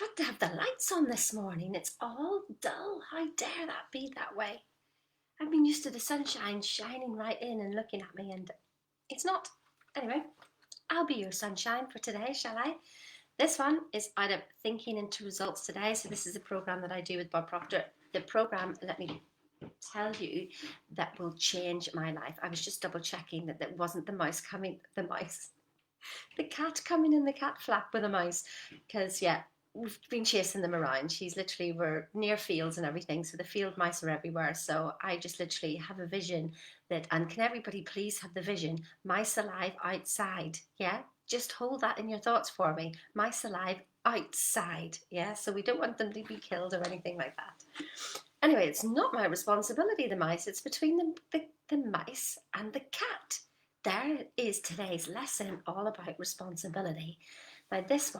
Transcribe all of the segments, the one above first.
forgot to have the lights on this morning. It's all dull. How dare that be that way? I've been used to the sunshine shining right in and looking at me, and it's not. Anyway, I'll be your sunshine for today, shall I? This one is out of Thinking into Results today. So, this is a program that I do with Bob Proctor. The program, let me tell you, that will change my life. I was just double checking that that wasn't the cat coming in the cat flap with a mouse, because yeah, we've been chasing them around. We're near fields and everything, so the field mice are everywhere. So I just literally have a vision that, and can everybody please have the vision, mice alive outside? Yeah, just hold that in your thoughts for me. Mice alive outside. Yeah, so we don't want them to be killed or anything like that. Anyway, it's not my responsibility, the mice. It's between the mice and the cat. There is today's lesson all about responsibility. Now, this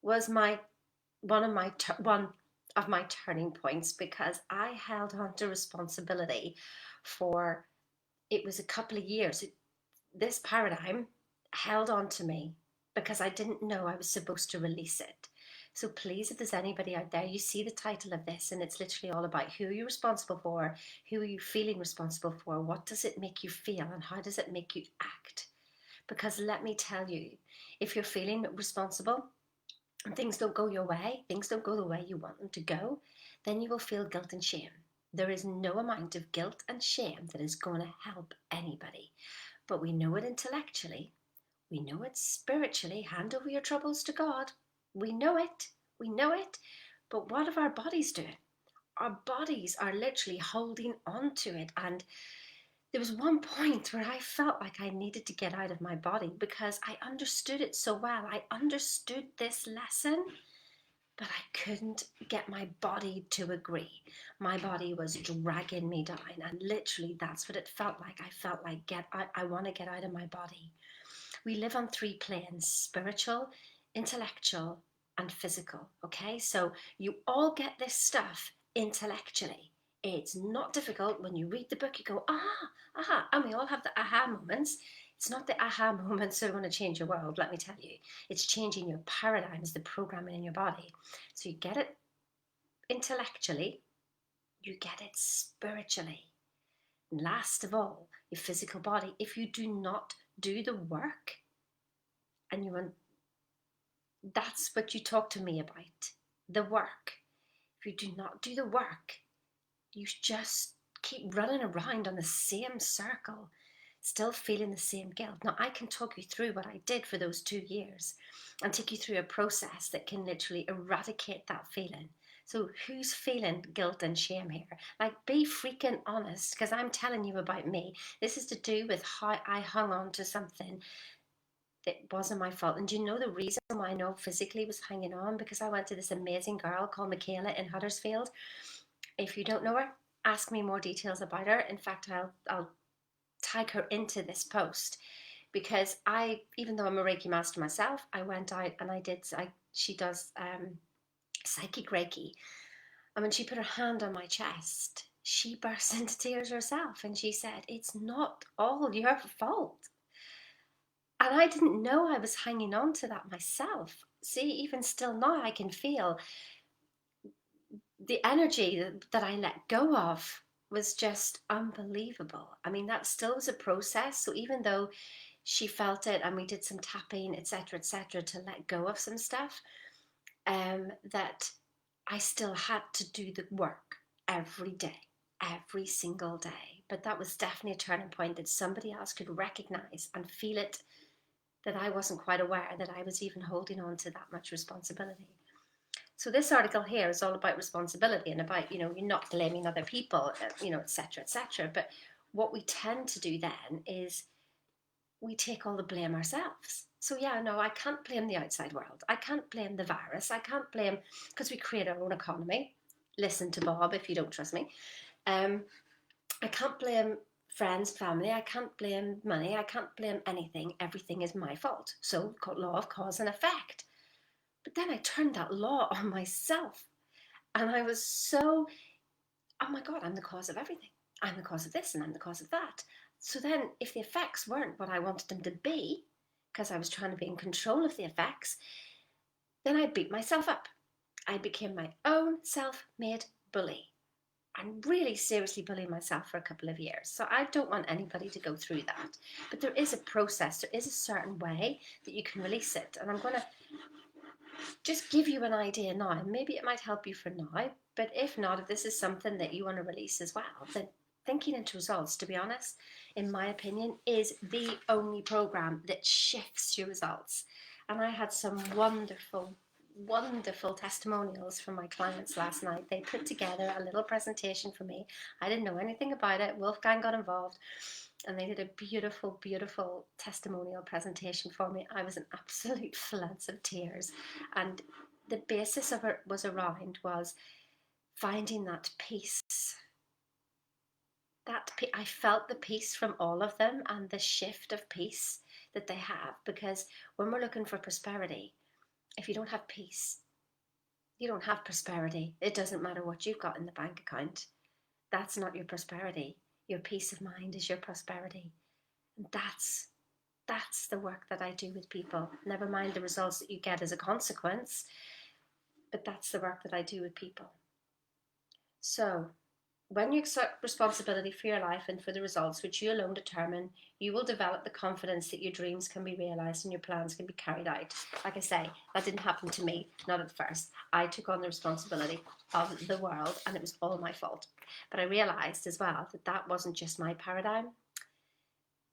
was one of my turning points, because I held on to responsibility for, it was a couple of years. This paradigm held on to me because I didn't know I was supposed to release it. So please, if there's anybody out there, you see the title of this, and it's literally all about who are you responsible for, who are you feeling responsible for, what does it make you feel, and how does it make you act? Because let me tell you, if you're feeling responsible and things don't go your way, things don't go the way you want them to go, then you will feel guilt and shame. There is no amount of guilt and shame that is going to help anybody. But we know it intellectually, we know it spiritually. Hand over your troubles to God. We know it. We know it. But what are our bodies doing? Our bodies are literally holding on to it. And there was one point where I felt like I needed to get out of my body because I understood it so well. I understood this lesson, but I couldn't get my body to agree. My body was dragging me down, and literally that's what it felt like. I felt like I want to get out of my body. We live on three planes: spiritual, intellectual, and physical. Okay, so you all get this stuff intellectually. It's not difficult. When you read the book, you go, aha, aha, and we all have the aha moments. It's not the aha moments that are going to change your world, let me tell you. It's changing your paradigms, the programming in your body. So you get it intellectually, you get it spiritually. And last of all, your physical body. If you do not do the work, and you want, that's what you talk to me about, the work. If you do not do the work, you just keep running around on the same circle, still feeling the same guilt. Now, I can talk you through what I did for those 2 years and take you through a process that can literally eradicate that feeling. So who's feeling guilt and shame here? Like, be freaking honest, because I'm telling you about me. This is to do with how I hung on to something it wasn't my fault. And do you know the reason why I know physically was hanging on? Because I went to this amazing girl called Michaela in Huddersfield. If you don't know her, ask me more details about her. In fact, I'll tag her into this post, because even though I'm a Reiki master myself, I went out and she does psychic Reiki. And when she put her hand on my chest, she burst into tears herself, and she said, "It's not all your fault." And I didn't know I was hanging on to that myself. See, even still now, I can feel the energy that I let go of was just unbelievable. I mean, that still was a process. So even though she felt it and we did some tapping, etc., to let go of some stuff, that I still had to do the work every day, every single day. But that was definitely a turning point, that somebody else could recognize and feel it, that I wasn't quite aware that I was even holding on to that much responsibility. So this article here is all about responsibility and about, you're not blaming other people, etc. But what we tend to do then is we take all the blame ourselves. So yeah, no, I can't blame the outside world. I can't blame the virus. I can't blame, because we create our own economy. Listen to Bob if you don't trust me. I can't blame friends, family. I can't blame money. I can't blame anything. Everything is my fault. So law of cause and effect. But then I turned that law on myself. And I was so, oh my God, I'm the cause of everything. I'm the cause of this and I'm the cause of that. So then if the effects weren't what I wanted them to be, because I was trying to be in control of the effects, then I beat myself up. I became my own self-made bully and really seriously bullying myself for a couple of years. So I don't want anybody to go through that. But there is a process, there is a certain way that you can release it. And I'm going to just give you an idea now. And maybe it might help you for now. But if not, if this is something that you want to release as well, then Thinking into Results, to be honest, in my opinion, is the only program that shifts your results. And I had some wonderful testimonials from my clients last night. They put together a little presentation for me. I didn't know anything about it. Wolfgang got involved and they did a beautiful testimonial presentation for me. I was in absolute floods of tears. And the basis of it was finding that peace. I felt the peace from all of them and the shift of peace that they have, because when we're looking for prosperity, if you don't have peace, you don't have prosperity. It doesn't matter what you've got in the bank account. That's not your prosperity. Your peace of mind is your prosperity. And that's the work that I do with people. Never mind the results that you get as a consequence, but that's the work that I do with people. So when you accept responsibility for your life and for the results which you alone determine, you will develop the confidence that your dreams can be realised and your plans can be carried out. Like I say, that didn't happen to me, not at first. I took on the responsibility of the world and it was all my fault. But I realised as well that that wasn't just my paradigm.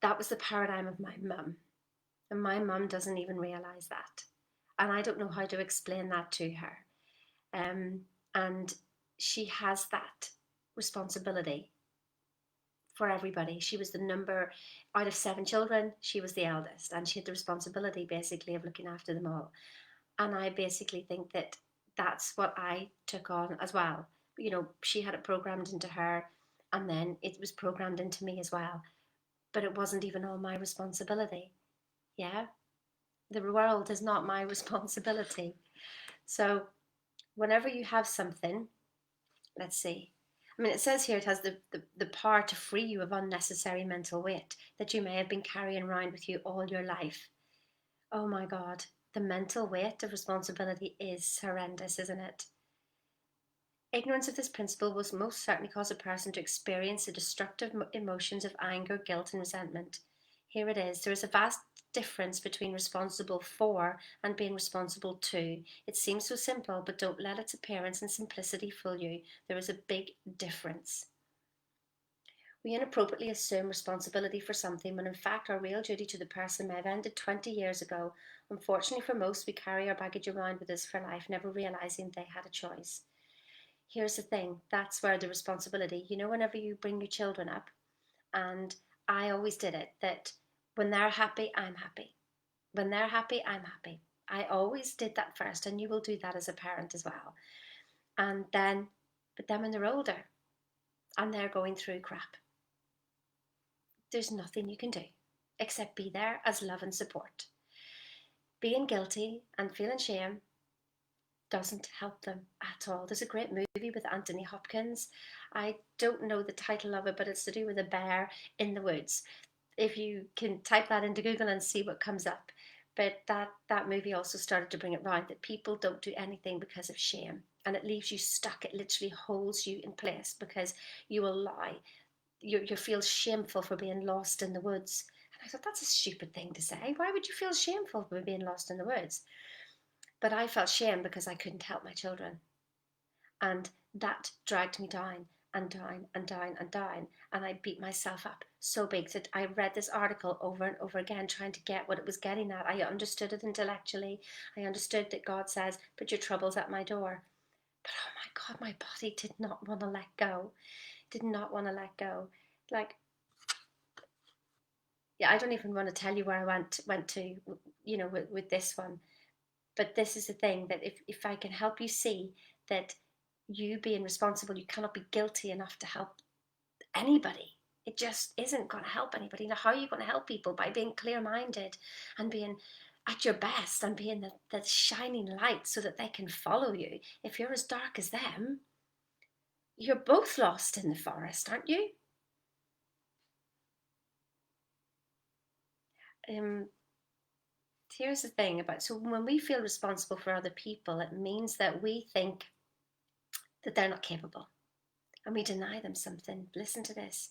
That was the paradigm of my mum. And my mum doesn't even realise that. And I don't know how to explain that to her. And she has that responsibility for everybody. She was the number out of 7 children. She was the eldest, and she had the responsibility basically of looking after them all. And I basically think that that's what I took on as well. You know, she had it programmed into her, and then it was programmed into me as well. But it wasn't even all my responsibility. Yeah, the world is not my responsibility. So whenever you have something, let's see. I mean, it says here it has the power to free you of unnecessary mental weight that you may have been carrying around with you all your life. Oh my God, the mental weight of responsibility is horrendous, isn't it? Ignorance of this principle will most certainly cause a person to experience the destructive emotions of anger, guilt, and resentment. Here it is. There is a vast difference between responsible for and being responsible to. It seems so simple, but don't let its appearance and simplicity fool you. There is a big difference. We inappropriately assume responsibility for something when in fact our real duty to the person may have ended 20 years ago. Unfortunately for most, we carry our baggage around with us for life, never realising they had a choice. Here's the thing, that's where the responsibility, you know, whenever you bring your children up, and I always did it, that when they're happy, I'm happy. When they're happy, I'm happy. I always did that first, and you will do that as a parent as well. But then when they're older and they're going through crap, there's nothing you can do except be there as love and support. Being guilty and feeling shame doesn't help them at all. There's a great movie with Anthony Hopkins. I don't know the title of it, but it's to do with a bear in the woods. If you can type that into Google and see what comes up. But that movie also started to bring it round that people don't do anything because of shame. And it leaves you stuck. It literally holds you in place because you will lie. You feel shameful for being lost in the woods. And I thought, that's a stupid thing to say. Why would you feel shameful for being lost in the woods? But I felt shame because I couldn't help my children. And that dragged me down and down and down and down. And I beat myself up so big that I read this article over and over again, trying to get what it was getting at. I understood it intellectually. I understood that God says, put your troubles at my door. But oh my God, my body did not want to let go. Did not want to let go. Like, yeah, I don't even want to tell you where I went to, you know, with this one. But this is the thing, that if I can help you see that you being responsible, you cannot be guilty enough to help anybody. It just isn't going to help anybody. Now, how are you going to help people? By being clear-minded and being at your best and being the shining light so that they can follow you. If you're as dark as them, you're both lost in the forest, aren't you? Here's the thing about, so when we feel responsible for other people, it means that we think that they're not capable and we deny them something. Listen to this.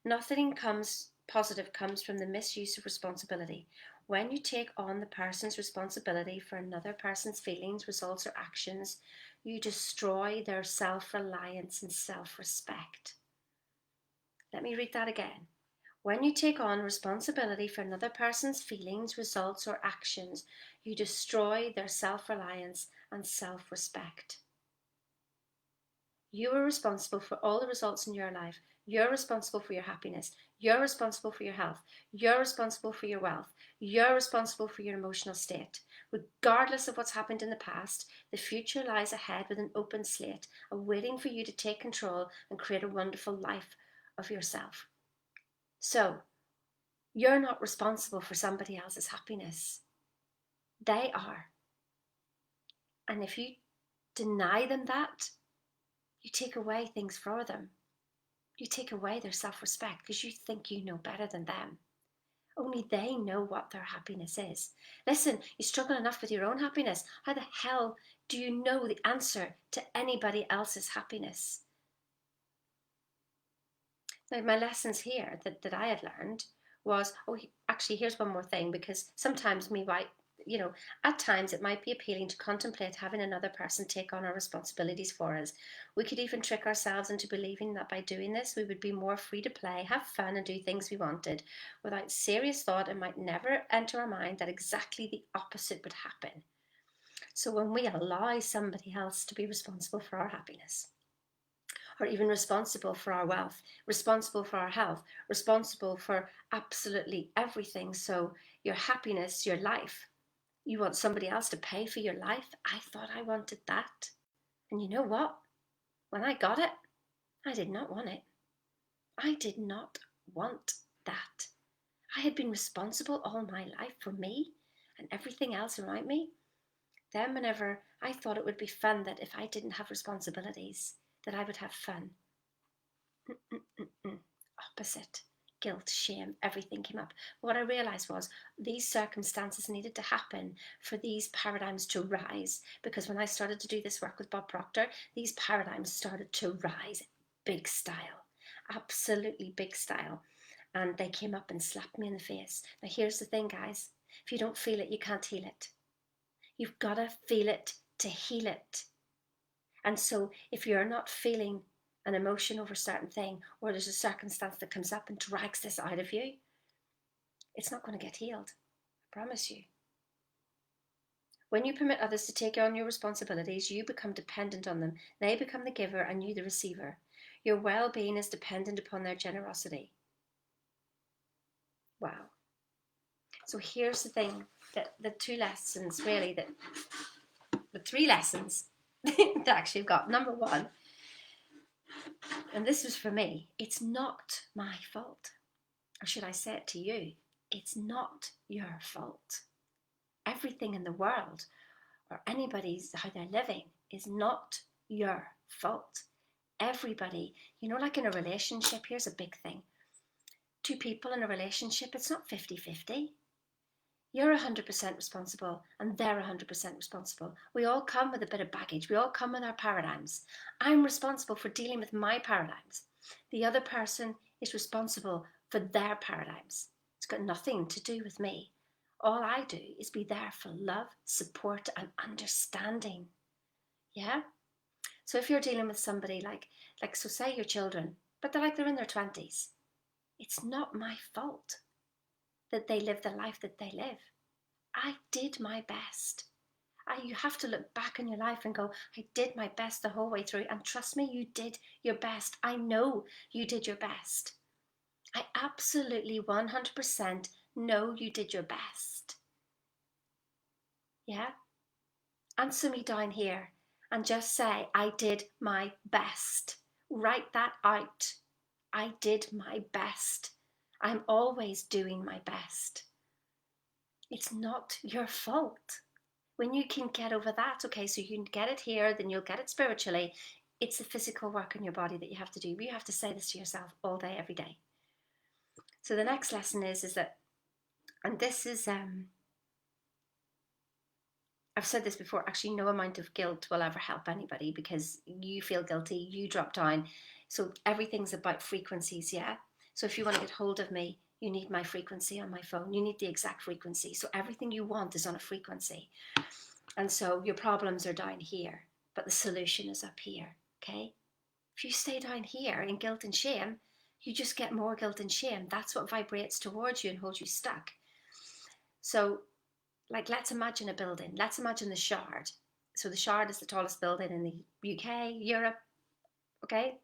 Nothing comes positive comes from the misuse of responsibility. When you take on the person's responsibility for another person's feelings, results, or actions, you destroy their self-reliance and self-respect. Let me read that again. When you take on responsibility for another person's feelings, results, or actions, you destroy their self-reliance and self-respect. You are responsible for all the results in your life. You're responsible for your happiness. You're responsible for your health. You're responsible for your wealth. You're responsible for your emotional state. Regardless of what's happened in the past, the future lies ahead with an open slate, awaiting for you to take control and create a wonderful life of yourself. So, you're not responsible for somebody else's happiness. They are. And if you deny them that, you take away things for them. You take away their self-respect because you think you know better than them. Only they know what their happiness is. Listen, you struggle enough with your own happiness. How the hell do you know the answer to anybody else's happiness? Now, my lessons here that I had learned was, actually, here's one more thing, because sometimes at times it might be appealing to contemplate having another person take on our responsibilities for us. We could even trick ourselves into believing that by doing this, we would be more free to play, have fun, and do things we wanted. Without serious thought, it might never enter our mind that exactly the opposite would happen. So when we allow somebody else to be responsible for our happiness, or even responsible for our wealth, responsible for our health, responsible for absolutely everything. So your happiness, your life, you want somebody else to pay for your life? I thought I wanted that. And you know what? When I got it, I did not want it. I did not want that. I had been responsible all my life for me and everything else around me. Then whenever I thought it would be fun, that if I didn't have responsibilities, that I would have fun. Opposite. Guilt, shame, everything came up. What I realized was these circumstances needed to happen for these paradigms to rise. Because when I started to do this work with Bob Proctor, these paradigms started to rise big style, absolutely big style. And they came up and slapped me in the face. Now, here's the thing, guys. If you don't feel it, you can't heal it. You've got to feel it to heal it. And so if you're not feeling an emotion over a certain thing, or there's a circumstance that comes up and drags this out of you, it's not going to get healed. I promise you. When you permit others to take on your responsibilities, you become dependent on them. They become the giver and you the receiver. Your well-being is dependent upon their generosity. Wow. So here's the thing, that the two lessons really, that the three lessons that actually I've got. Number one, and this was for me, it's not my fault. Or should I say it to you? It's not your fault. Everything in the world, or anybody's, how they're living, is not your fault. Everybody, like in a relationship, here's a big thing. Two people in a relationship, it's not 50-50. You're 100% responsible and they're 100% responsible. We all come with a bit of baggage. We all come with our paradigms. I'm responsible for dealing with my paradigms. The other person is responsible for their paradigms. It's got nothing to do with me. All I do is be there for love, support, and understanding. Yeah? So if you're dealing with somebody so say your children, but they're in their 20s, it's not my fault that they live the life that they live. I did my best. You have to look back in your life and go, I did my best the whole way through. And trust me, you did your best. I know you did your best. I absolutely 100% know you did your best. Yeah? Answer me down here and just say, I did my best. Write that out. I did my best. I'm always doing my best. It's not your fault. When you can get over that, okay, so you can get it here, then you'll get it spiritually. It's the physical work in your body that you have to do. You have to say this to yourself all day, every day. So the next lesson is that, and this is I've said this before, actually, no amount of guilt will ever help anybody because you feel guilty, you drop down. So everything's about frequencies, yeah? So if you want to get hold of me, you need my frequency on my phone. You need the exact frequency. So everything you want is on a frequency. And so your problems are down here, but the solution is up here, okay? If you stay down here in guilt and shame, you just get more guilt and shame. That's what vibrates towards you and holds you stuck. So, like, let's imagine a building. Let's imagine the Shard. So the Shard is the tallest building in the UK, Europe, okay?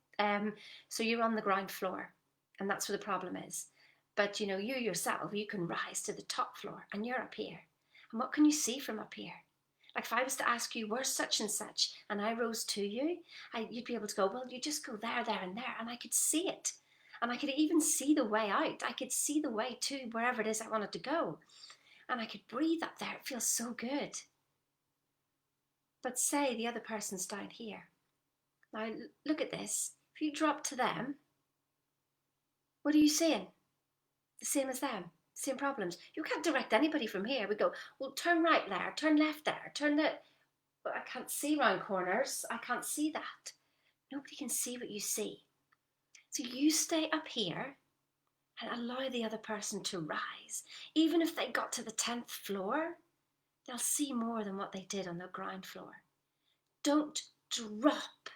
So you're on the ground floor, and that's where the problem is. But you know, you yourself, you can rise to the top floor, and you're up here. And what can you see from up here? Like if I was to ask you, where's such and such, and I rose to you, you'd be able to go, well, you just go there, there, and there, and I could see it. And I could even see the way out. I could see the way to wherever it is I wanted to go. And I could breathe up there. It feels so good. But say the other person's down here. Now, look at this. If you drop to them, what are you seeing? The same as them, same problems. You can't direct anybody from here. We go, well, turn right there, turn left there, turn left. But I can't see round corners. I can't see that. Nobody can see what you see. So you stay up here and allow the other person to rise. Even if they got to the 10th floor, they'll see more than what they did on the ground floor. Don't drop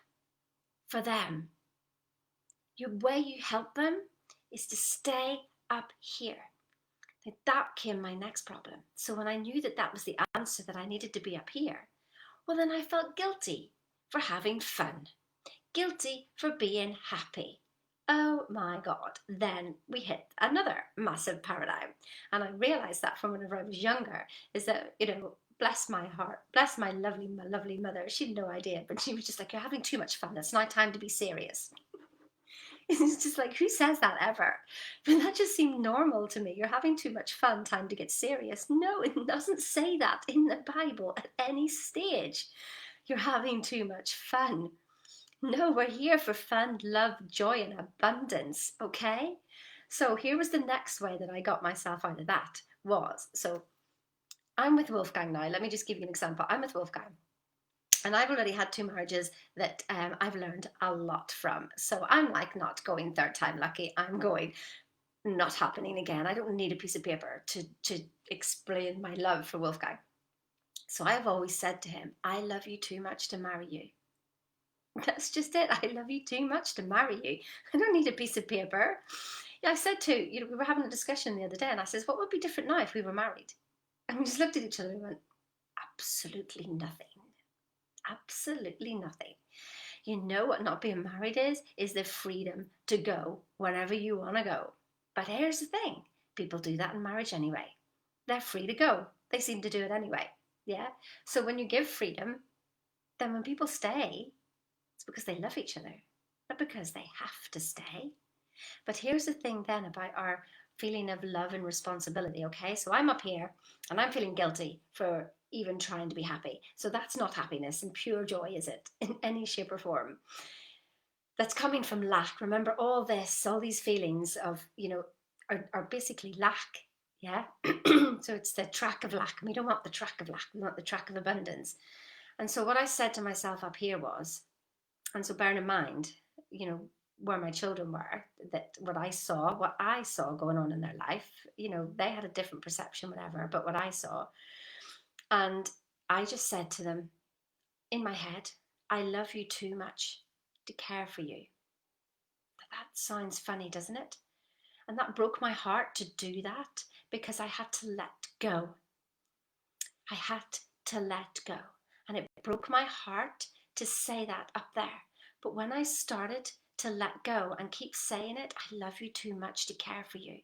for them. Your way you help them is to stay up here. Now that came my next problem. So when I knew that that was the answer, that I needed to be up here, well, then I felt guilty for having fun, guilty for being happy. Oh my God, then we hit another massive paradigm. And I realized that from whenever I was younger, is that, you know, bless my heart, bless my lovely mother. She had no idea, but she was just like, you're having too much fun. It's now time to be serious. It's just like, who says that ever? But that just seemed normal to me. You're having too much fun, time to get serious. No, it doesn't say that in the Bible at any stage. You're having too much fun. No, we're here for fun, love, joy, and abundance, okay? So here was the next way that I got myself out of that was, so I'm with Wolfgang now. Let me just give you an example. I'm with Wolfgang. And I've already had two marriages that I've learned a lot from. So I'm like not going third time lucky. I'm going not happening again. I don't need a piece of paper to explain my love for Wolfgang. So I've always said to him, I love you too much to marry you. That's just it. I love you too much to marry you. I don't need a piece of paper. Yeah, I said to, you know, we were having a discussion the other day and I says, what would be different now if we were married? And we just looked at each other and went, absolutely nothing. Absolutely nothing. You know what not being married is the freedom to go wherever you want to go. But here's the thing, people do that in marriage anyway. They're free to go. They seem to do it anyway. Yeah. So when you give freedom, then when people stay, it's because they love each other, not because they have to stay. But here's the thing then about our feeling of love and responsibility, okay? So I'm up here and I'm feeling guilty for even trying to be happy. So that's not happiness and pure joy, is it? In any shape or form. That's coming from lack. Remember, all this, all these feelings of, you know, are basically lack. Yeah. So it's the track of lack. We don't want the track of lack. We want the track of abundance. And so what I said to myself up here was, and so bearing in mind, you know, where my children were, that what I saw going on in their life, you know, they had a different perception, whatever, but what I saw. And I just said to them in my head, I love you too much to care for you. That sounds funny, doesn't it? And that broke my heart to do that because I had to let go. I had to let go. And it broke my heart to say that up there. But when I started to let go and keep saying it, I love you too much to care for you.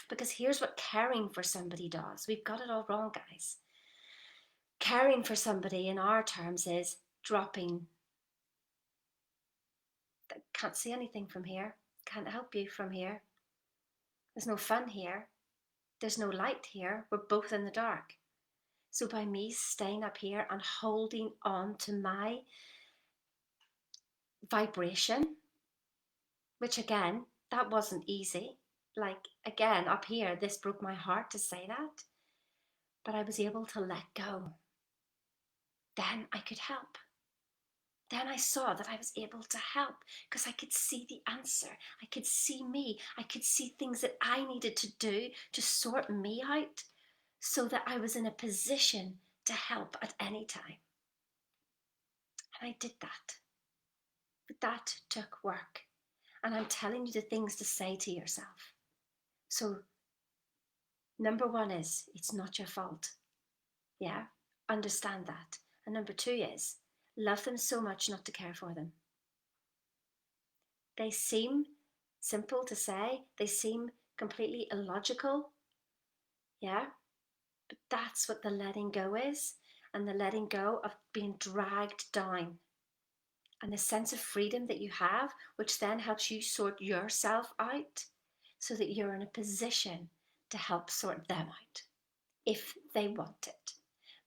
Because here's what caring for somebody does. We've got it all wrong, guys. Caring for somebody in our terms is dropping. Can't see anything from here. Can't help you from here. There's no fun here. There's no light here. We're both in the dark. So by me staying up here and holding on to my vibration, which again, that wasn't easy. Like, again, up here, this broke my heart to say that. But I was able to let go. then I could help. Then I saw that I was able to help because I could see the answer. I could see me. I could see things that I needed to do to sort me out so that I was in a position to help at any time. And I did that. But that took work. And I'm telling you the things to say to yourself. So, number one is, it's not your fault. Yeah, understand that. And number two is, love them so much not to care for them. They seem simple to say, they seem completely illogical. Yeah, but that's what the letting go is, and the letting go of being dragged down. And the sense of freedom that you have, which then helps you sort yourself out so that you're in a position to help sort them out if they want it.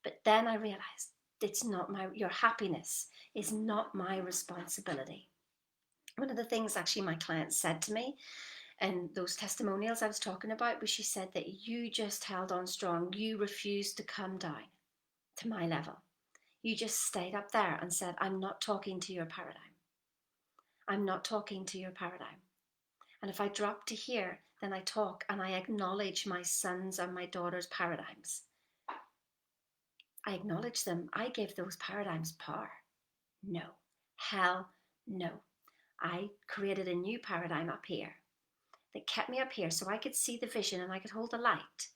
But then I realized it's not your happiness is not my responsibility. One of the things actually my client said to me and those testimonials I was talking about was she said that you just held on strong. You refused to come down to my level. You just stayed up there and said, I'm not talking to your paradigm. I'm not talking to your paradigm. And if I drop to here, then I talk and I acknowledge my sons and my daughters' paradigms. I acknowledge them. I give those paradigms power. No. Hell no. I created a new paradigm up here that kept me up here so I could see the vision and I could hold the light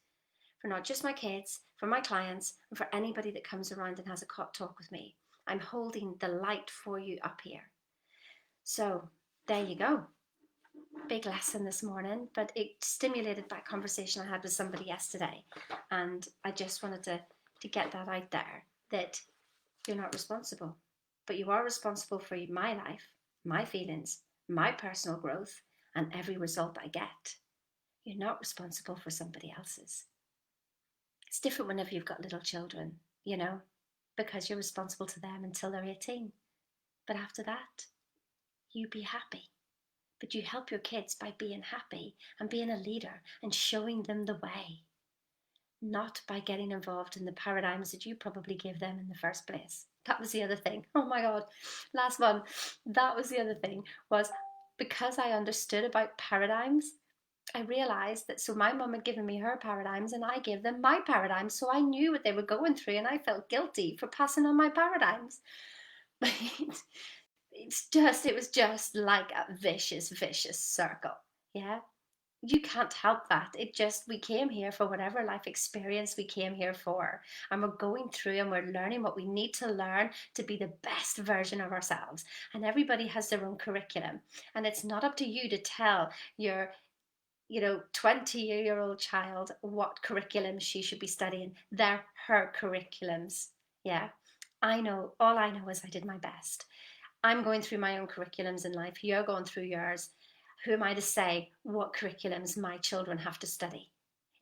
for not just my kids, for my clients, and for anybody that comes around and has a talk with me. I'm holding the light for you up here. So there you go. Big lesson this morning, but it stimulated that conversation I had with somebody yesterday. And I just wanted to get that out there, that you're not responsible, but you are responsible for my life, my feelings, my personal growth, and every result I get. You're not responsible for somebody else's. It's different whenever you've got little children, because you're responsible to them until they're 18. But after that, you be happy. But you help your kids by being happy and being a leader and showing them the way, not by getting involved in the paradigms that you probably gave them in the first place. That was the other thing. Oh my God, last one. That was the other thing, was because I understood about paradigms, I realized that, so my mum had given me her paradigms and I gave them my paradigms. So I knew what they were going through and I felt guilty for passing on my paradigms. But it was just like a vicious, vicious circle. Yeah. You can't help that. We came here for whatever life experience we came here for. And we're going through and we're learning what we need to learn to be the best version of ourselves. And everybody has their own curriculum. And it's not up to you to tell your 20-year-old child what curriculum she should be studying. They're her curriculums. Yeah. All I know is I did my best. I'm going through my own curriculums in life. You're going through yours. Who am I to say what curriculums my children have to study?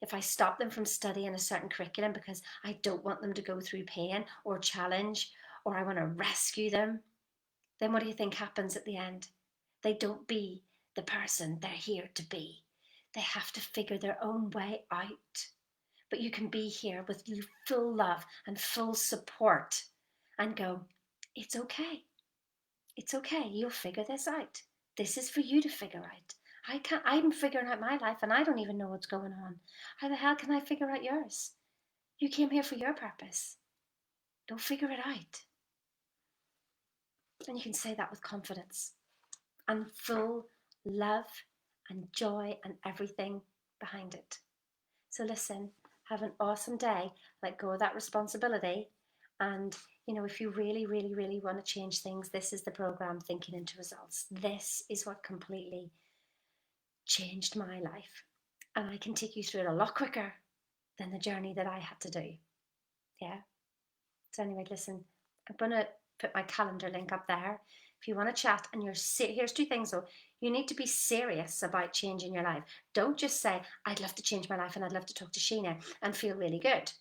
If I stop them from studying a certain curriculum because I don't want them to go through pain or challenge, or I want to rescue them, then what do you think happens at the end? They don't be the person they're here to be. They have to figure their own way out. But you can be here with full love and full support and go, it's okay. It's okay. You'll figure this out. This is for you to figure out. I'm figuring out my life and I don't even know what's going on. How the hell can I figure out yours? You came here for your purpose. Don't figure it out. And you can say that with confidence and full love and joy and everything behind it. So listen, have an awesome day. Let go of that responsibility. And, if you really, really, really want to change things, this is the program, Thinking into Results. This is what completely changed my life. And I can take you through it a lot quicker than the journey that I had to do. Yeah. So anyway, listen, I'm going to put my calendar link up there. If you want to chat and here's two things though. You need to be serious about changing your life. Don't just say, I'd love to change my life and I'd love to talk to Sheena and feel really good.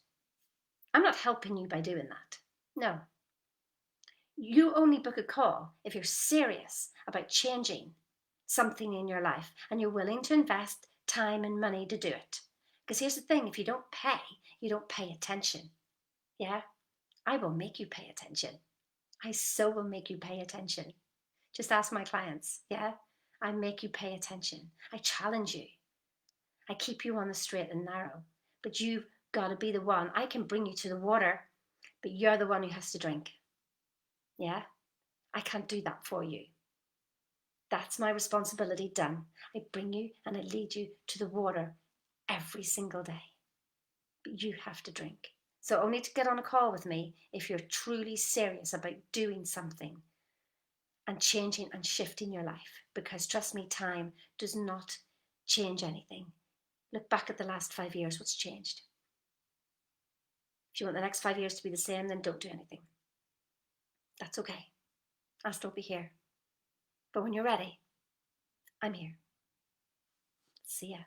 I'm not helping you by doing that. No. You only book a call if you're serious about changing something in your life and you're willing to invest time and money to do it. Because here's the thing, if you don't pay attention. Yeah? I will make you pay attention. I so will make you pay attention. Just ask my clients, yeah? I make you pay attention. I challenge you. I keep you on the straight and narrow. But you've got to be the one. I can bring you to the water, but you're the one who has to drink. Yeah? I can't do that for you. That's my responsibility done. I bring you and I lead you to the water every single day. But you have to drink. So only to get on a call with me if you're truly serious about doing something and changing and shifting your life. Because trust me, time does not change anything. Look back at the last 5 years, what's changed? If you want the next 5 years to be the same, then don't do anything. That's okay. I'll still be here. But when you're ready, I'm here. See ya.